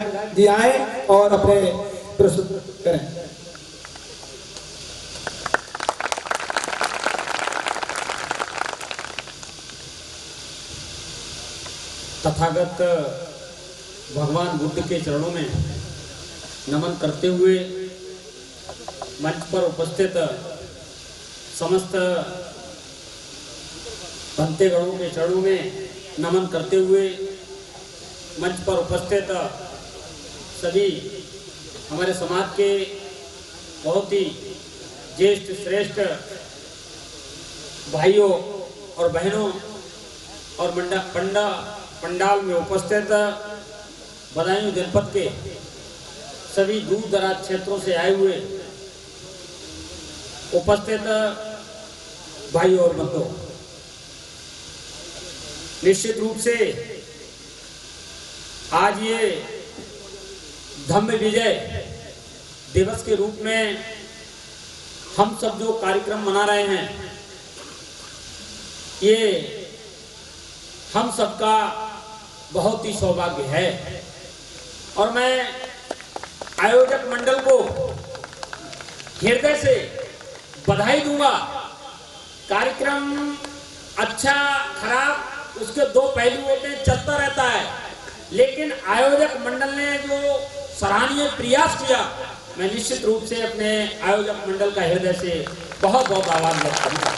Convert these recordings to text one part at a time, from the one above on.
जी आए और अपने प्रस्तुत करें। तथागत भगवान बुद्ध के चरणों में नमन करते हुए मंच पर उपस्थित समस्त भक्तगणों के चरणों में नमन करते हुए मंच पर उपस्थित सभी हमारे समाज के बहुत ही ज्येष्ठ श्रेष्ठ भाइयों और बहनों और पंडाल में उपस्थित बदायूं जनपद के सभी दूर दराज क्षेत्रों से आए हुए उपस्थित भाइयों और बंधुओं, निश्चित रूप से आज ये धम्म विजय दिवस के रूप में हम सब जो कार्यक्रम मना रहे हैं, ये हम सबका बहुत ही सौभाग्य है। और मैं आयोजक मंडल को हृदय से बधाई दूंगा। कार्यक्रम अच्छा खराब उसके दो पहलू होते हैं, चलता रहता है, लेकिन आयोजक मंडल ने जो सराहनीय प्रयास किया, मैं निश्चित रूप से अपने आयोजक मंडल का हृदय से बहुत बहुत आभार व्यक्त करूंगा।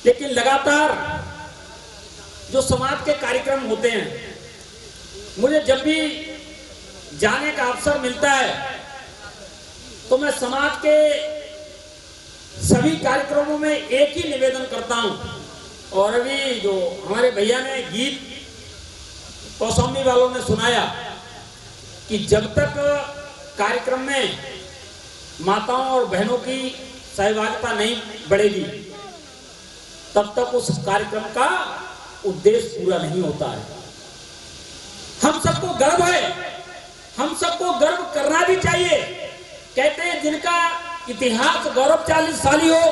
लेकिन लगातार जो समाज के कार्यक्रम होते हैं, मुझे जब भी जाने का अवसर मिलता है तो मैं समाज के सभी कार्यक्रमों में एक ही निवेदन करता हूं। और अभी जो हमारे भैया ने गीत कौसम्बी वालों ने सुनाया कि जब तक कार्यक्रम में माताओं और बहनों की सहभागिता नहीं बढ़ेगी, तब तक उस कार्यक्रम का उद्देश्य पूरा नहीं होता है। हम सबको गर्व है, हम सबको गर्व करना भी चाहिए। कहते हैं जिनका इतिहास गौरवशाली हो,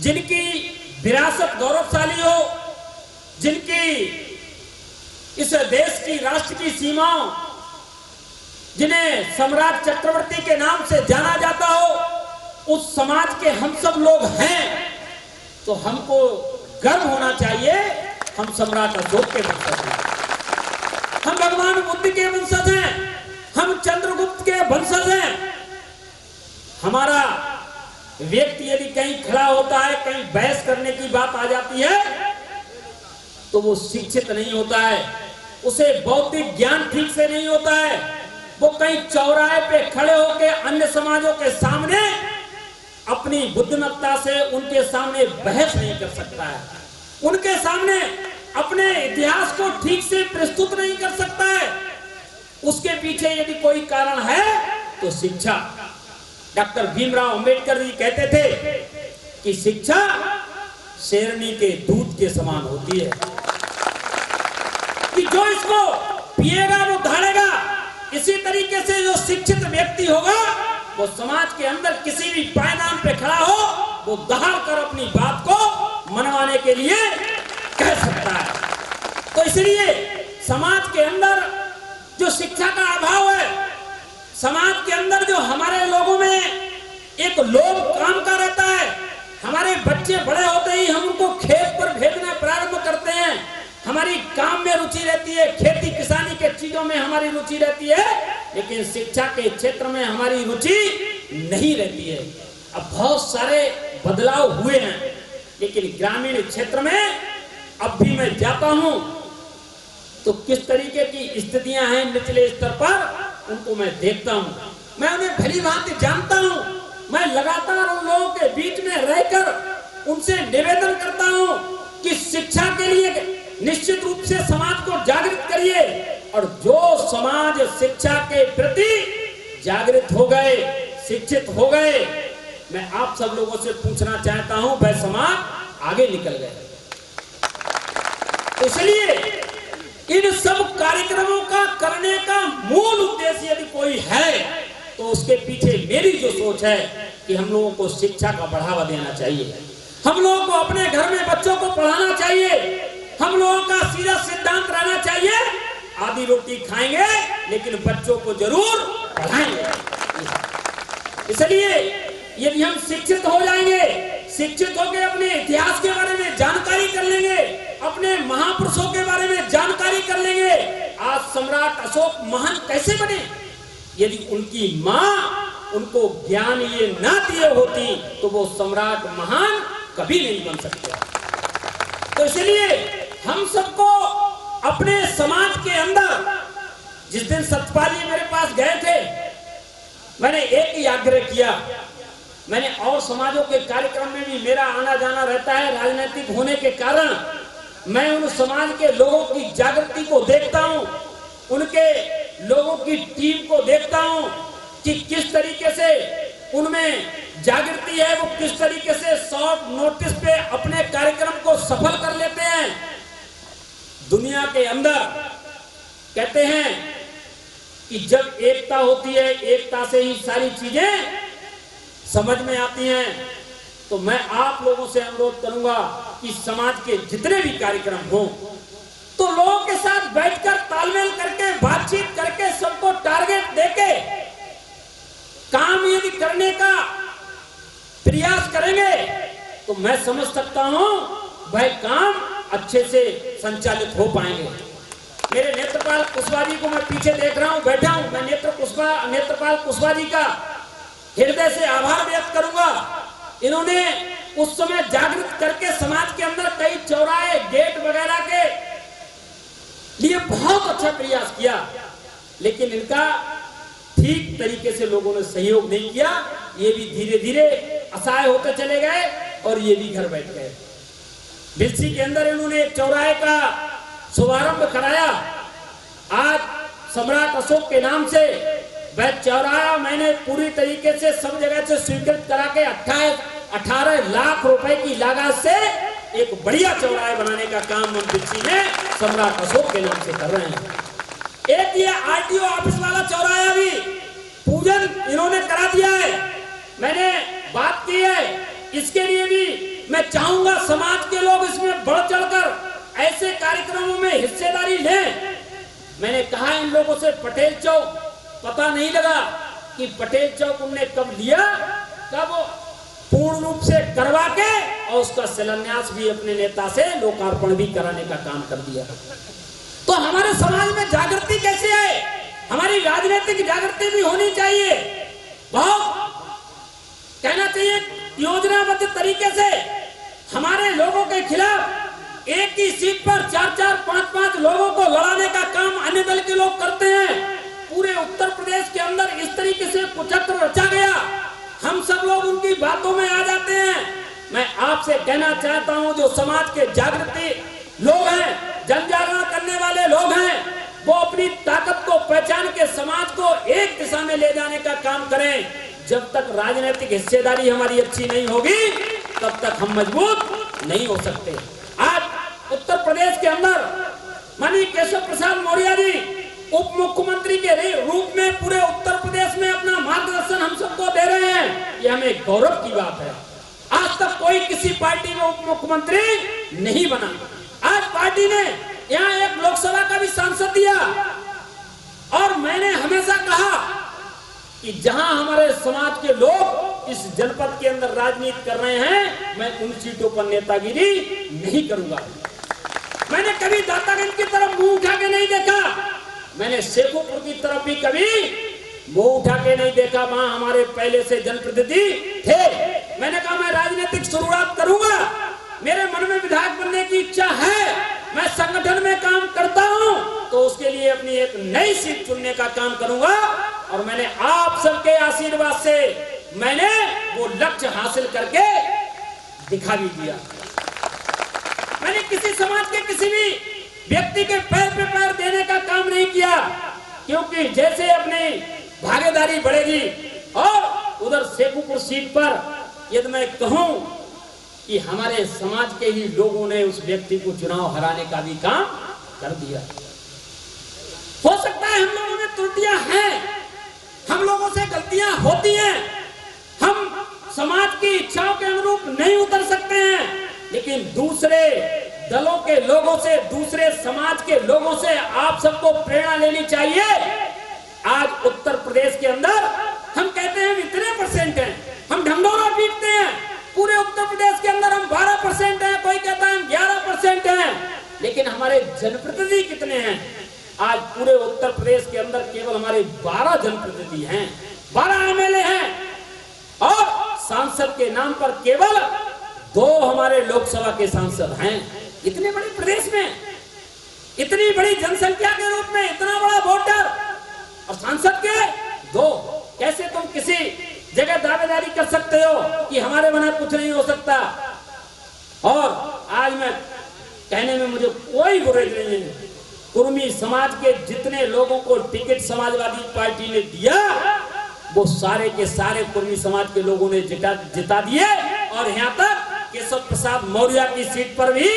जिनकी विरासत गौरवशाली हो, जिनकी इस देश की राष्ट्र की सीमाओं, जिन्हें सम्राट चक्रवर्ती के नाम से जाना जाता हो, उस समाज के हम सब लोग हैं, तो हमको गर्व होना चाहिए। हम सम्राट अशोक के वंशज हैं, हम भगवान बुद्ध के वंशज हैं, हम चंद्रगुप्त के वंशज हैं। हमारा व्यक्ति यदि कहीं खड़ा होता है, कहीं बहस करने की बात आ जाती है, तो वो शिक्षित नहीं होता है, उसे बौद्धिक ज्ञान ठीक से नहीं होता है। वो कहीं चौराहे पे खड़े होकर अन्य समाजों के सामने अपनी बुद्धिमत्ता से उनके सामने बहस नहीं कर सकता है, उनके सामने अपने इतिहास को ठीक से प्रस्तुत नहीं कर सकता है। उसके पीछे यदि कोई कारण है तो शिक्षा। डॉक्टर भीमराव अंबेडकर जी कहते थे कि शिक्षा शेरनी के दूध के समान होती है, कि जो इसको पिएगा वो दहाड़ेगा। इसी तरीके से जो शिक्षित व्यक्ति होगा, वो समाज के अंदर किसी भी पायदान पे खड़ा हो, वो दहाड़ कर अपनी बात को मनवाने के लिए कह सकता है। तो इसलिए समाज के अंदर जो शिक्षा का अभाव है, समाज के अंदर जो हमारे लोगों में एक लोभ काम का रहता है, हमारे बच्चे बड़े होते ही हम उनको खेत पर भेजना प्रारंभ करते हैं, हमारी काम में रुचि रहती है, खेती किसानी के चीजों में हमारी रुचि रहती है, लेकिन शिक्षा के क्षेत्र में हमारी रुचि नहीं रहती है। अब बहुत सारे बदलाव हुए हैं, लेकिन ग्रामीण क्षेत्र में अब भी मैं जाता हूं तो किस तरीके की स्थितियां हैं निचले स्तर पर, उनको मैं देखता हूं, मैं उन्हें भली भांति जानता हूं। मैं लगातार उन लोगों के बीच में रहकर उनसे निवेदन करता हूं कि शिक्षा के लिए निश्चित रूप से समाज को जागृत करिए। और जो समाज शिक्षा के प्रति जागृत हो गए, शिक्षित हो गए, मैं आप सब लोगों से पूछना चाहता हूं, वह समाज आगे निकल गए। इसलिए इन सब कार्यक्रमों का करने का मूल उद्देश्य यदि कोई है, तो उसके पीछे मेरी जो सोच है कि हम लोगों को शिक्षा का बढ़ावा देना चाहिए, हम लोगों को अपने घर में बच्चों को पढ़ाना चाहिए, हम लोगों का सीधा सिद्धांत रहना चाहिए आधी रोटी खाएंगे, लेकिन बच्चों को जरूर पढ़ाएंगे। इसलिए यदि हम शिक्षित हो जाएंगे, शिक्षित होकर अपने इतिहास के बारे में जानकारी कर लेंगे, अपने महापुरुषों के बारे में जानकारी कर लेंगे। आज सम्राट अशोक महान कैसे बने? यदि उनकी मां उनको ज्ञान ये ना दिए होती तो वो सम्राट महान कभी नहीं बन सकते। तो इसलिए हम सबको अपने समाज के अंदर, जिस दिन सतपाल जी मेरे पास गए थे, मैंने एक ही आग्रह किया। मैंने और समाजों के कार्यक्रम में भी मेरा आना जाना रहता है, राजनीतिक होने के कारण मैं उन समाज के लोगों की जागृति को देखता हूं, उनके लोगों की टीम को देखता हूं कि किस तरीके से उनमें जागृति है, वो किस तरीके से शॉर्ट नोटिस पे अपने कार्यक्रम को सफल कर लेते हैं। दुनिया के अंदर कहते हैं कि जब एकता होती है, एकता से ही सारी चीजें समझ में आती हैं। तो मैं आप लोगों से अनुरोध करूंगा कि समाज के जितने भी कार्यक्रम हों तो लोगों के साथ बैठकर तालमेल करके, बातचीत करके, सबको टारगेट देके काम यदि करने का प्रयास करेंगे तो मैं समझ सकता हूं वह काम अच्छे से संचालित हो पाएंगे। मेरे नेत्रपाल कुशवाहा जी को मैं पीछे देख रहा हूं, बैठा हूं। मैं नेत्रपाल कुशवाहा जी का हृदय से आभार व्यक्त करूंगा। इन्होंने उस समय जागृत करके समाज के अंदर कई चौराहे, गेट वगैरह के लिए बहुत अच्छा प्रयास किया, लेकिन इनका ठीक तरीके से लोगों ने सहयोग नहीं किया। ये भी धीरे धीरे असहाय होते चले गए और ये भी घर बैठ गए। बिलसी के अंदर इन्होंने एक चौराहे का शुभारंभ कराया। आज सम्राट अशोक के नाम से वह चौराहा मैंने पूरी तरीके से सब जगह से स्वीकृत करा के 18 लाख रुपए की लागत से एक बढ़िया चौराहे बनाने का काम हम बिलसी में सम्राट अशोक के नाम से कर रहे हैं। एक ये आरटीओ ऑफिस वाला चौराहा भी पूजन इन्होंने करा दिया है, मैंने बात की है। इसके लिए भी मैं चाहूंगा समाज के लोग इसमें बढ़ चढ़कर ऐसे कार्यक्रमों में हिस्सेदारी लें। मैंने कहा इन लोगों से पटेल चौक पता नहीं लगा कि पटेल चौक उनने कब लिया, कब पूर्ण रूप से करवा के और उसका शिलान्यास भी अपने नेता से लोकार्पण भी कराने का काम कर दिया। तो हमारे समाज में जागृति कैसे आए? हमारी राजनीतिक जागृति भी होनी चाहिए। बहुत कहना चाहिए योजनाबद्ध तरीके से हमारे लोगों के खिलाफ एक ही सीट पर 4-4, 5-5 लोगों को लड़ाने का काम अन्य दल के लोग करते हैं। पूरे उत्तर प्रदेश के अंदर इस तरीके से कुचक्र रचा गया, हम सब लोग उनकी बातों में आ जाते हैं। मैं आपसे कहना चाहता हूं, जो समाज के जागृति लोग हैं, जन जागरण करने वाले लोग हैं, वो अपनी ताकत को पहचान के समाज को एक दिशा में ले जाने का काम करें। जब तक राजनीतिक हिस्सेदारी हमारी अच्छी नहीं होगी तब तक हम मजबूत नहीं हो सकते। आज उत्तर प्रदेश के अंदर माननीय केशव प्रसाद मौर्य जी उप मुख्यमंत्री के रूप में पूरे उत्तर प्रदेश में अपना मार्गदर्शन हम सबको दे रहे हैं, ये हमें गौरव की बात है। आज तक कोई किसी पार्टी में उप मुख्यमंत्री नहीं बना। आज पार्टी ने यहाँ एक लोकसभा का भी सांसद दिया और मैंने हमेशा कहा कि जहां हमारे समाज के लोग इस जनपद के अंदर राजनीति कर रहे हैं, मैं उन सीटों पर नेतागिरी नहीं करूंगा। मैंने कभी दातागंज की तरफ मुंह उठा के नहीं देखा, मैंने शेखोपुर की तरफ भी कभी मुंह उठा के नहीं देखा। वहां हमारे पहले से जनप्रतिनिधि थे। मैंने कहा मैं राजनीतिक शुरुआत करूंगा, मेरे मन में विधायक बनने की इच्छा है, मैं संगठन में काम करता हूं, तो उसके लिए अपनी एक नई सीट चुनने का काम करूंगा। और मैंने आप सबके आशीर्वाद से मैंने वो लक्ष्य हासिल करके दिखा भी दिया। मैंने किसी समाज के किसी भी व्यक्ति के पैर पे पैर देने का काम नहीं किया, क्योंकि जैसे अपनी भागीदारी बढ़ेगी और उधर शेखोपुर सीट पर यदि मैं कहूं कि हमारे समाज के ही लोगों ने उस व्यक्ति को चुनाव हराने का भी काम कर दिया। हो सकता है हम लोगों में त्रुटियां हैं, हम लोगों से गलतियां होती हैं, हम समाज की इच्छाओं के अनुरूप नहीं उतर सकते हैं, लेकिन दूसरे दलों के लोगों से, दूसरे समाज के लोगों से आप सबको प्रेरणा लेनी चाहिए। आज उत्तर प्रदेश के अंदर हम कहते हैं इतने परसेंट हैं, हम ढंढोरा पीटते हैं, पूरे उत्तर प्रदेश के अंदर हम 12% हैं, कोई कहता है हम 11% हैं, लेकिन हमारे जनप्रतिनिधि कितने हैं? आज पूरे उत्तर प्रदेश के अंदर केवल हमारे 12 जनप्रतिनिधि हैं, 12 एमएलए हैं, और सांसद के नाम पर केवल 2 हमारे लोकसभा के सांसद हैं। इतने बड़े प्रदेश में, इतनी बड़ी जनसंख्या के रूप में, इतना बड़ा वोटर और सांसद के 2, कैसे तुम किसी जगह दावेदारी कर सकते हो कि हमारे बना कुछ नहीं हो सकता? और आज मैं कहने में मुझे कोई बुराई नहीं है, कुर्मी समाज के जितने लोगों को टिकट समाजवादी पार्टी ने दिया वो सारे के सारे कुर्मी समाज के लोगों ने जिता दिए, और यहाँ तक केशव प्रसाद मौर्य की सीट पर भी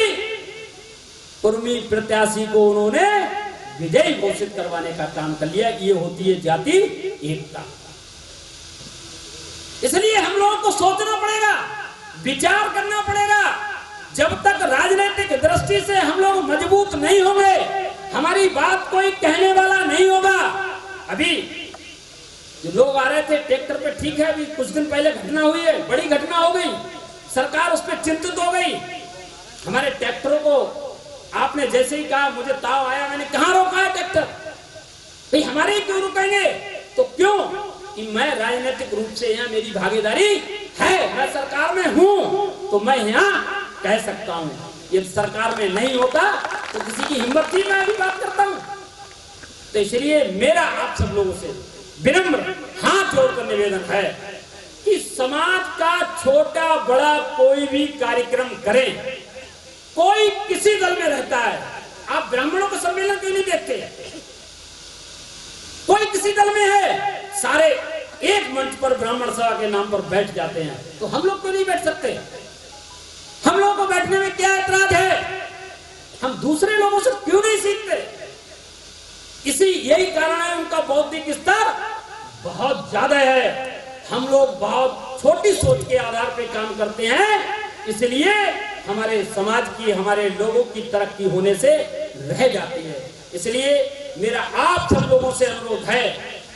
कुर्मी प्रत्याशी को उन्होंने विजयी घोषित करवाने का काम कर लिया। ये होती है जाति एकता। इसलिए हम लोगों को सोचना पड़ेगा, विचार करना पड़ेगा। जब तक राजनीतिक दृष्टि से हम लोग मजबूत नहीं होंगे, हमारी बात कोई कहने वाला नहीं होगा। अभी जो लोग आ रहे थे ट्रैक्टर पे, ठीक है, अभी कुछ दिन पहले घटना हुई है, बड़ी घटना हो गई, सरकार उस पर चिंतित हो गई। हमारे ट्रैक्टरों को आपने जैसे ही कहा, मुझे ताव आया, मैंने कहां रोका है ट्रैक्टर? भाई हमारे ही क्यों रुकेंगे? तो क्यों कि मैं राजनीतिक रूप से यहाँ मेरी भागीदारी है, मैं सरकार में हूं, तो मैं यहाँ कह सकता हूं। ये सरकार में नहीं होता तो किसी की हिम्मत थी मैं भी बात करता हूं। तो इसलिए मेरा आप सब लोगों से विनम्र हाथ जोड़कर निवेदन है कि समाज का छोटा बड़ा कोई भी कार्यक्रम करें, कोई किसी दल में रहता है, आप ब्राह्मणों का सम्मेलन क्यों नहीं देखते? कोई किसी दल में है, सारे एक मंच पर ब्राह्मण सभा के नाम पर बैठ जाते हैं, तो हम लोग क्यों नहीं बैठ सकते? हम लोगों को बैठने में क्या ऐतराज है? हम दूसरे लोगों से क्यों नहीं सीखते? इसी यही कारण है उनका बौद्धिक स्तर बहुत ज्यादा है। हम लोग बहुत छोटी सोच के आधार पे काम करते हैं, इसलिए हमारे समाज की, हमारे लोगों की तरक्की होने से रह जाती है। इसलिए मेरा आप सब लोगों से अनुरोध है,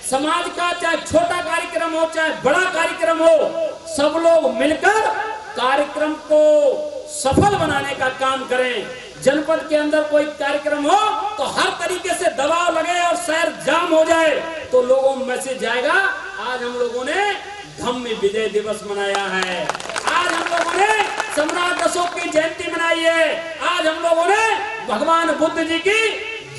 समाज का चाहे छोटा कार्यक्रम हो चाहे बड़ा कार्यक्रम हो, सब लोग मिलकर कार्यक्रम को सफल बनाने का काम करें। जनपद के अंदर कोई कार्यक्रम हो तो हर तरीके से दबाव लगे और शहर जाम हो जाए तो लोगों में मैसेज जाएगा, आज हम लोगों ने धम्म विजय दिवस मनाया है, आज हम लोगों ने सम्राट अशोक की जयंती मनाई है, आज हम लोगों ने भगवान बुद्ध जी की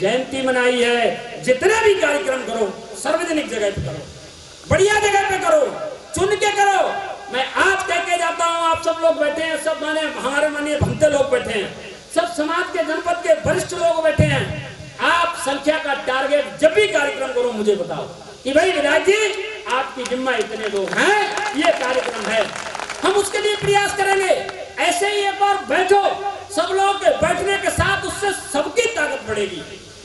जयंती मनाई है। जितने भी कार्यक्रम करो सार्वजनिक जगह पे करो, बढ़िया जगह पे करो, चुन के करो। मैं आज कह के जाता हूँ, आप सब लोग बैठे हैं, सब माने हमारे माननीय भंते लोग बैठे हैं, सब समाज के जनपद के वरिष्ठ लोग बैठे हैं। आप संख्या का टारगेट जब भी कार्यक्रम करो मुझे बताओ कि भाई विधायक जी आपकी जिम्मा इतने लोग हैं, ये कार्यक्रम है, हम उसके लिए प्रयास करेंगे। ऐसे ही एक बार बैठो, सब लोग के बैठने के साथ उससे सबकी ताकत बढ़ेगी।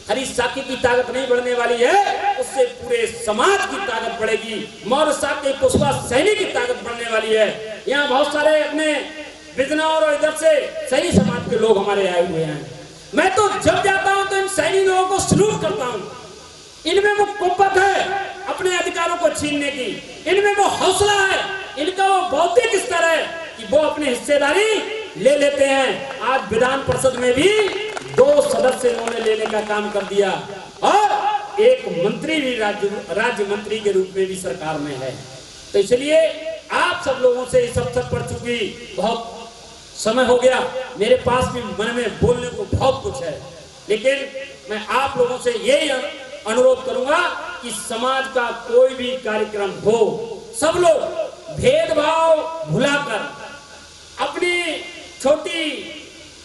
हरी साकी की ताकत नहीं बढ़ने वाली है, उससे पूरे समाज की ताकत बढ़ेगी। मौर्य साहब के कुशवा सैनिक की ताकत बढ़ने वाली है। यहाँ बहुत सारे अपने बिजनौर और इधर से सैनी समाज के लोग हमारे आए हुए हैं। मैं तो जब जाता हूँ तो इन सैनी लोगों को सलूट करता हूँ। इनमें वो कुव्वत है अपने अधिकारों को छीनने की, इनमें वो हौसला है, इनका वो बौद्धिक स्तर है कि वो अपनी हिस्सेदारी ले लेते हैं। आज विधान परिषद में भी 2 सदस्य इन्होंने लेने का काम कर दिया और एक मंत्री भी राज्य मंत्री के रूप में भी सरकार में है। तो इसलिए आप सब लोगों से इस अवसर पर, चूंकि बहुत समय हो गया, मेरे पास भी मन में बोलने को बहुत कुछ है, लेकिन मैं आप लोगों से यही अनुरोध करूंगा कि समाज का कोई भी कार्यक्रम हो, सब लोग भेदभाव भुलाकर, अपनी छोटी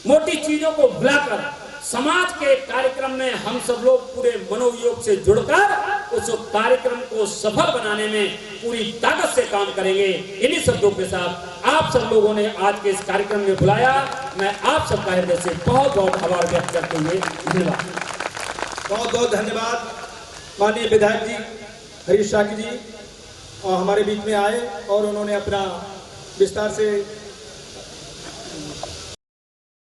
मोटी चीजों को भुलाकर समाज के कार्यक्रम में हम सब लोग पूरे मनोयोग से जुड़कर उस कार्यक्रम को सफल बनाने में पूरी ताकत से काम करेंगे। इन्हीं शब्दों के साथ आप सब लोगों ने आज के इस कार्यक्रम में बुलाया, मैं आप सबका हृदय से बहुत बहुत आभार व्यक्त करते हुए धन्यवाद। बहुत बहुत धन्यवाद माननीय विधायक जी हरीश साकी जी, और हमारे बीच में आए और उन्होंने अपना विस्तार से